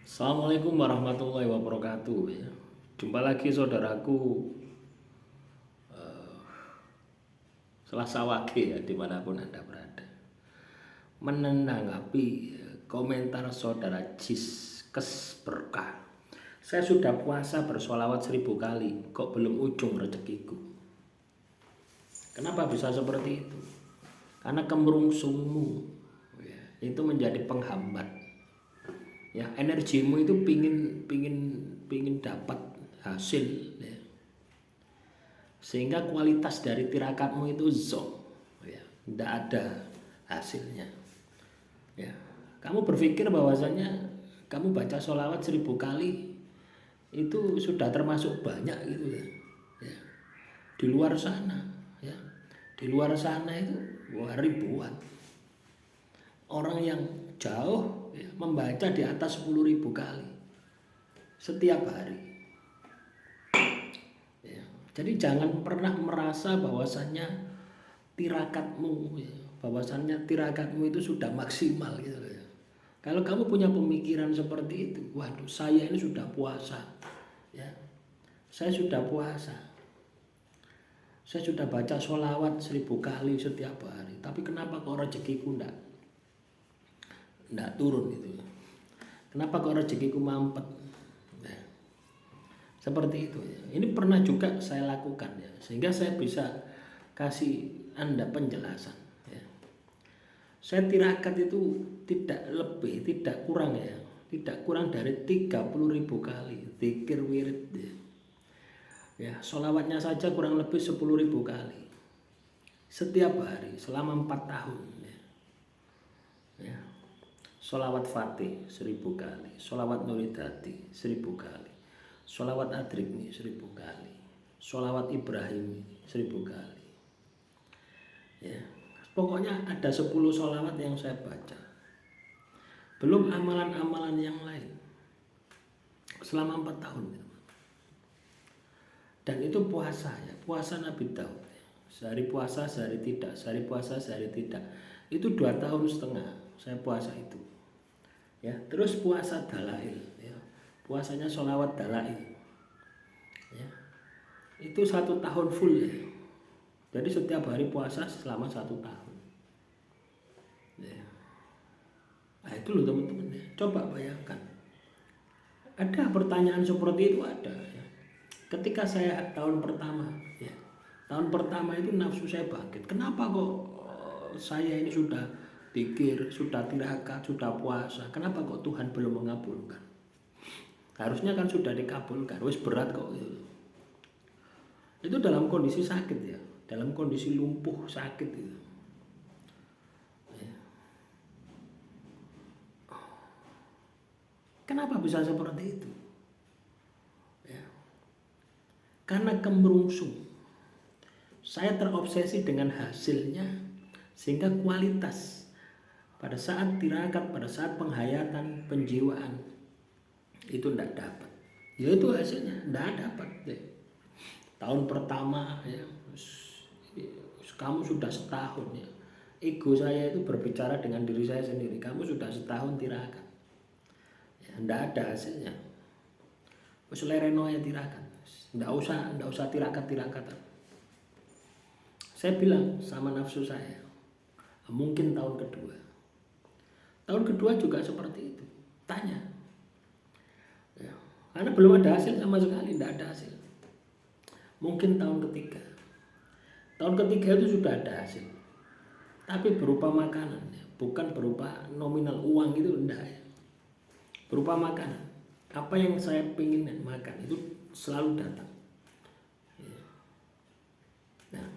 Assalamualaikum warahmatullahi wabarakatuh ya. Jumpa lagi saudaraku Selasa Wage ya dimanapun Anda berada. Menanggapi komentar saudara Jiskes Berkah. Saya sudah puasa bersolawat 1000 kali, kok belum ujung rezekiku. Kenapa bisa seperti itu? Karena kemerungsungmu ya, itu menjadi penghambat. Ya, energimu itu pingin dapat hasil ya. Sehingga kualitas dari tirakatmu itu zonk ya, tidak ada hasilnya ya. Kamu berpikir bahwasanya kamu baca sholawat 1000 kali itu sudah termasuk banyak gitu ya. Ya. Di luar sana ya, di luar sana itu ribuan orang yang jauh ya, membaca di atas 10.000 kali setiap hari ya. Jadi jangan pernah merasa bahwasannya tirakatmu ya, bahwasannya tirakatmu itu sudah maksimal gitu ya. Kalau kamu punya pemikiran seperti itu, waduh saya ini sudah puasa ya, saya sudah puasa, saya sudah baca sholawat 1000 kali setiap hari, tapi kenapa kok rezekiku ndak turun gitu ya? Kenapa kok rezekiku mampet? Nah, seperti itu ya. Ini pernah juga saya lakukan ya, sehingga saya bisa kasih Anda penjelasan ya. Saya tirakat itu tidak lebih, tidak kurang ya, tidak kurang dari 30.000 kali zikir wirid ya. Ya, sholawatnya saja kurang lebih 10.000 kali setiap hari selama 4 tahun ya. Ya. Sholawat Fatih 1000 kali, sholawat Nuridati 1000 kali, sholawat Adrikni 1000 kali, sholawat Ibrahim 1000 kali. Ya, pokoknya ada 10 sholawat yang saya baca. Belum amalan-amalan yang lain selama 4 tahun. Dan itu puasa ya, puasa Nabi Daud. Sehari puasa, sehari tidak, sehari puasa, sehari tidak. Itu 2,5 tahun saya puasa itu. Ya, terus puasa dalail ya. Puasanya sholawat dalail ya, itu 1 tahun full ya. Jadi setiap hari puasa selama 1 tahun ya. Nah itu loh teman-teman ya. Coba bayangkan, ada pertanyaan seperti itu ada ya. Ketika saya tahun pertama ya, tahun pertama itu nafsu saya bangkit. Kenapa kok saya ini sudah pikir, sudah tirakat, sudah puasa, kenapa kok Tuhan belum mengabulkan? Harusnya kan sudah dikabulkan, wis berat kok itu. Itu dalam kondisi sakit ya, dalam kondisi lumpuh sakit itu. Ya. Kenapa bisa seperti itu? Ya. Karena kemerungsung. Saya terobsesi dengan hasilnya, sehingga kualitas pada saat tirakat, pada saat penghayatan, penjiwaan itu tidak dapat. Ya itu hasilnya tidak dapat. Ya. Tahun pertama ya, kamu sudah setahun ya. Ego saya itu berbicara dengan diri saya sendiri. Kamu sudah setahun tirakat, ya, tidak ada hasilnya. Wis lereno ya tirakat. Tidak usah tirakat. Saya bilang sama nafsu saya, mungkin tahun kedua. Tahun kedua juga seperti itu. Tanya. Ya, karena belum ada hasil sama sekali, tidak ada hasil. Mungkin tahun ketiga. Tahun ketiga itu sudah ada hasil. Tapi berupa makanan, ya. Bukan berupa nominal uang itu enggak ya. Berupa makanan. Apa yang saya ingin makan itu selalu datang. Nah,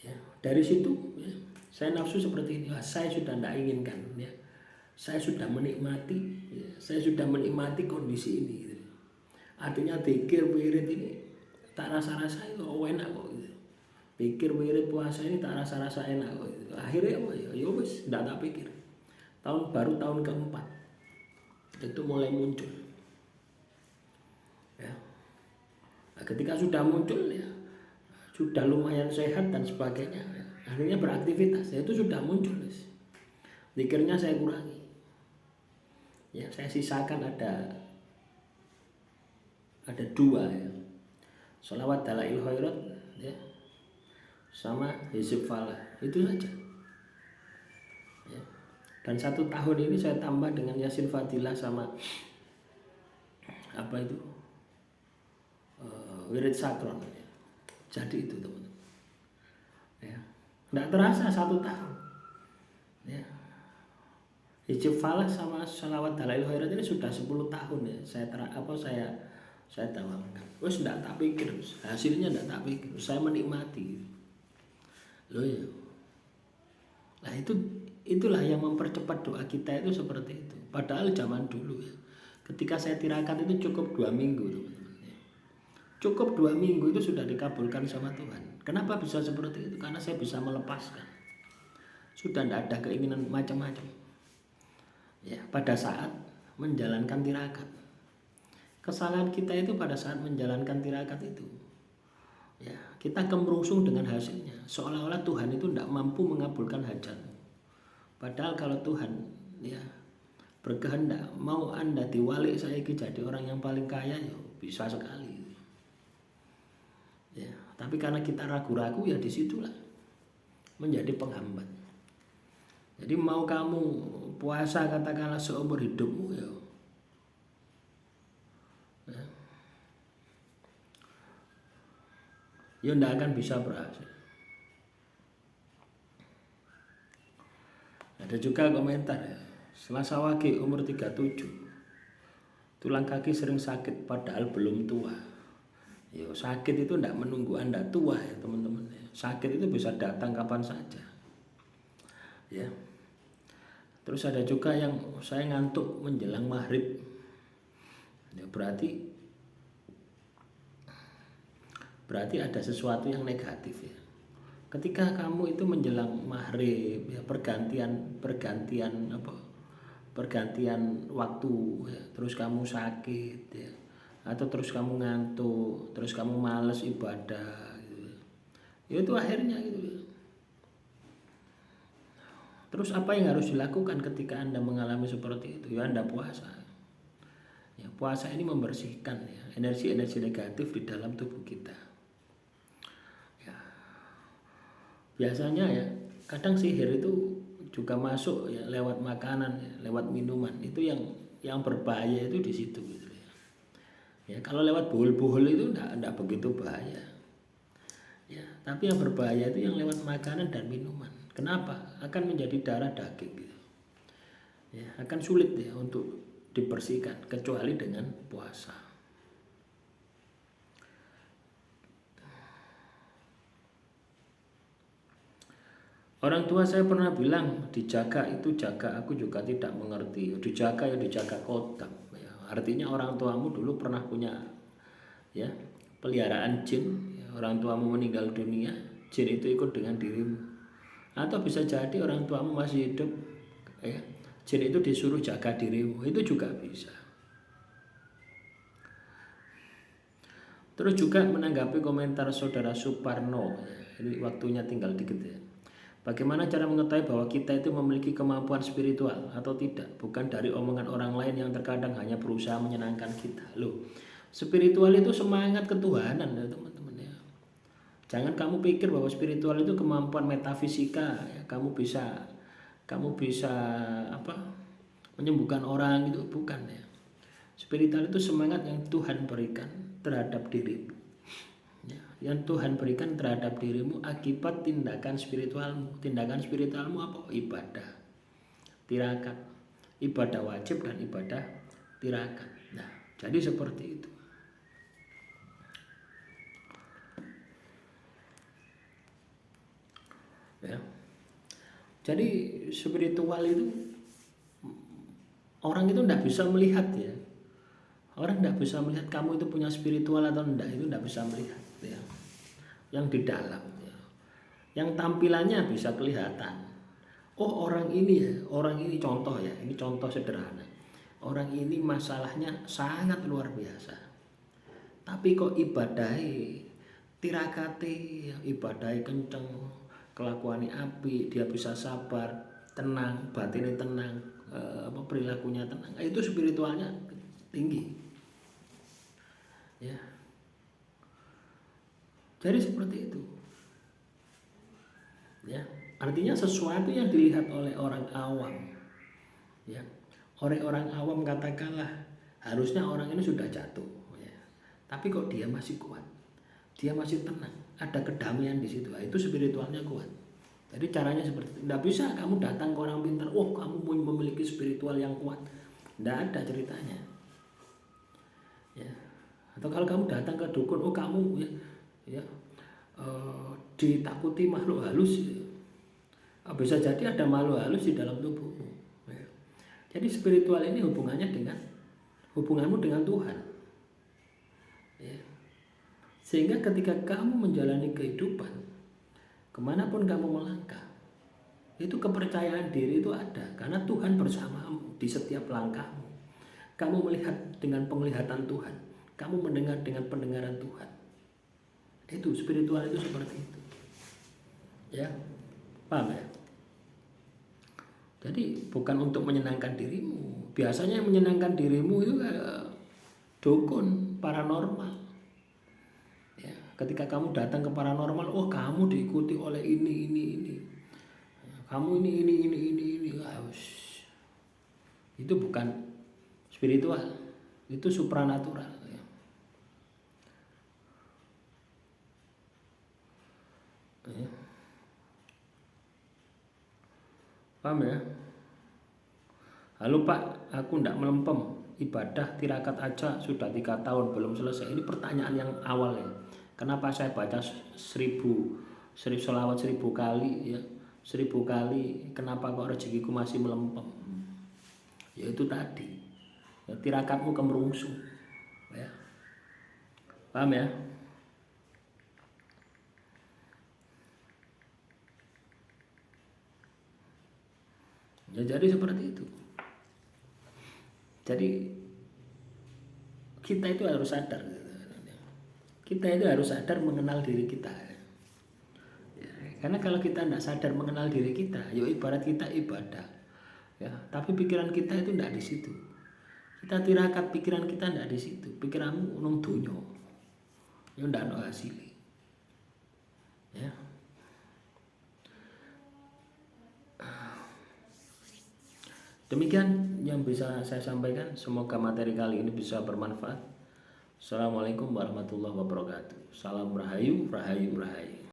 ya, dari situ ya, saya nafsu seperti ini. Saya sudah tidak inginkan ya. Saya sudah menikmati ya, saya sudah menikmati kondisi ini gitu. Artinya pikir wirid ini tak rasa-rasa itu enak kok gitu. Pikir wirid puasa ini tak rasa-rasa enak kok gitu. Akhirnya ya wis tidak tak pikir. Tahun keempat itu mulai muncul ya. Nah, ketika sudah muncul ya, sudah lumayan sehat dan sebagainya ya, akhirnya beraktivitas ya, itu sudah muncul. Zikirnya saya kurangi Ya, saya sisakan ada dua ya. Sholawat Dalail Khairat ya, sama Hizib Falah, itu saja. Ya. Dan 1 tahun ini saya tambah dengan Yasin Fadilah sama apa itu Wirid Sakron ya. Jadi itu teman-teman ya, nggak terasa 1 tahun ya. Hizib Falah sama Sholawat Dalail Khairat ini sudah 10 tahun ya. Saya tawarkan. Wes enggak tak pikir, hasilnya enggak tak pikir. Saya menikmati. Loh ya. Nah, itulah yang mempercepat doa kita itu seperti itu. Padahal zaman dulu ya, ketika saya tirakat itu cukup 2 minggu teman-teman ya. Cukup 2 minggu itu sudah dikabulkan sama Tuhan. Kenapa bisa seperti itu? Karena saya bisa melepaskan. Sudah tidak ada keinginan macam-macam. Ya, pada saat menjalankan tirakat. Kesalahan kita itu pada saat menjalankan tirakat itu, ya, kita kemerungsung dengan hasilnya, seolah-olah Tuhan itu tidak mampu mengabulkan hajatmu. Padahal kalau Tuhan ya berkehendak mau Anda diwalik saya jadi orang yang paling kaya, ya bisa sekali. Ya, tapi karena kita ragu-ragu ya disitulah menjadi penghambat. Jadi mau kamu puasa katakanlah seumur hidupmu ya, ya tidak akan bisa berhasil. Ada juga komentar ya, Selasa Wage umur 37, tulang kaki sering sakit padahal belum tua. Ya, sakit itu tidak menunggu Anda tua ya teman-teman. Sakit itu bisa datang kapan saja. Ya. Terus ada juga yang saya ngantuk menjelang maghrib. Ya, berarti ada sesuatu yang negatif ya. Ketika kamu itu menjelang maghrib ya, pergantian waktu ya, terus kamu sakit ya, atau terus kamu ngantuk, terus kamu malas ibadah gitu. Ya, itu akhirnya gitu ya. Terus apa yang harus dilakukan ketika Anda mengalami seperti itu? Ya, Anda puasa. Ya, puasa ini membersihkan ya, energi-energi negatif di dalam tubuh kita. Ya. Biasanya ya, kadang sihir itu juga masuk ya lewat makanan, ya, lewat minuman. Itu yang berbahaya itu di situ gitu ya. Ya, kalau lewat buhul-buhul itu enggak begitu bahaya. Ya, tapi yang berbahaya itu yang lewat makanan dan minuman. Kenapa? Akan menjadi darah daging gitu. Ya, akan sulit ya untuk dibersihkan kecuali dengan puasa. Orang tua saya pernah bilang dijaga itu jaga, aku juga tidak mengerti. Dijaga ya dijaga kotak. Ya, artinya orang tuamu dulu pernah punya ya peliharaan jin. Ya, orang tuamu meninggal dunia, jin itu ikut dengan dirimu. Atau bisa jadi orang tuamu masih hidup ya, jin itu disuruh jaga dirimu, itu juga bisa. Terus juga menanggapi komentar saudara Suparno ya, ini waktunya tinggal dikit ya. Bagaimana cara mengetahui bahwa kita itu memiliki kemampuan spiritual atau tidak, bukan dari omongan orang lain yang terkadang hanya berusaha menyenangkan kita. Loh, spiritual itu semangat ketuhanan ya teman-teman. Jangan kamu pikir bahwa spiritual itu kemampuan metafisika ya, kamu bisa menyembuhkan orang itu bukan ya. Spiritual itu semangat yang Tuhan berikan terhadap dirimu. Ya, yang Tuhan berikan terhadap dirimu akibat tindakan spiritualmu. Tindakan spiritualmu apa? Ibadah, tirakat, ibadah wajib dan ibadah tirakat. Nah, jadi seperti itu. Ya. Jadi spiritual itu orang itu tidak bisa melihat ya. Orang tidak bisa melihat kamu itu punya spiritual atau tidak, itu tidak bisa melihat ya. Yang di dalam ya. Yang tampilannya bisa kelihatan. Oh, orang ini contoh ya, ini contoh sederhana. Orang ini masalahnya sangat luar biasa. Tapi kok ibadai tirakati, ibadai kenceng, kelakuannya api, dia bisa sabar, tenang, batinnya tenang. perilakunya tenang, itu spiritualnya tinggi. Ya. Jadi seperti itu. Ya, artinya sesuatu yang dilihat oleh orang awam, ya, oleh orang awam katakanlah harusnya orang ini sudah jatuh, ya, tapi kok dia masih kuat, dia masih tenang, ada kedamaian di situ, itu spiritualnya kuat. Jadi caranya seperti itu. Tidak bisa kamu datang ke orang pintar, oh kamu memiliki spiritual yang kuat, tidak ada ceritanya. Ya. Atau kalau kamu datang ke dukun, oh kamu ya ditakuti makhluk halus, bisa jadi ada makhluk halus di dalam tubuhmu. Ya. Jadi spiritual ini hubunganmu dengan Tuhan. Ya. Sehingga ketika kamu menjalani kehidupan, kemanapun kamu melangkah, itu kepercayaan diri itu ada, karena Tuhan bersamamu di setiap langkahmu. Kamu melihat dengan penglihatan Tuhan, kamu mendengar dengan pendengaran Tuhan. Itu spiritual itu seperti itu. Ya, paham ya? Jadi bukan untuk menyenangkan dirimu. Biasanya yang menyenangkan dirimu itu dukun, paranormal. Ya, ketika kamu datang ke paranormal, oh kamu diikuti oleh ini. Kamu ini. Itu bukan spiritual, itu supranatural. Ya. Ya. Paham ya? Halo Pak, aku ndak melempem, ibadah tirakat aja sudah 3 tahun belum selesai. Ini pertanyaan yang awal ya. Kenapa saya baca 1000 selawat 1000 kali ya, 1000 kali, kenapa kok rezekiku masih melempem? Ya itu tadi, ya, tirakatmu kemerungsung, ya. Paham ya? Ya jadi seperti itu. Jadi kita itu harus sadar. Kita itu harus sadar mengenal diri kita. Ya, karena kalau kita tidak sadar mengenal diri kita, ya ibarat kita ibadah. Ya, tapi pikiran kita itu tidak di situ. Kita tirakat, pikiran kita tidak di situ. Pikiranmu nang donya. Ya ndak ono hasil. Ya. Demikian yang bisa saya sampaikan. Semoga materi kali ini bisa bermanfaat. Assalamualaikum warahmatullahi wabarakatuh. Salam rahayu, rahayu, rahayu.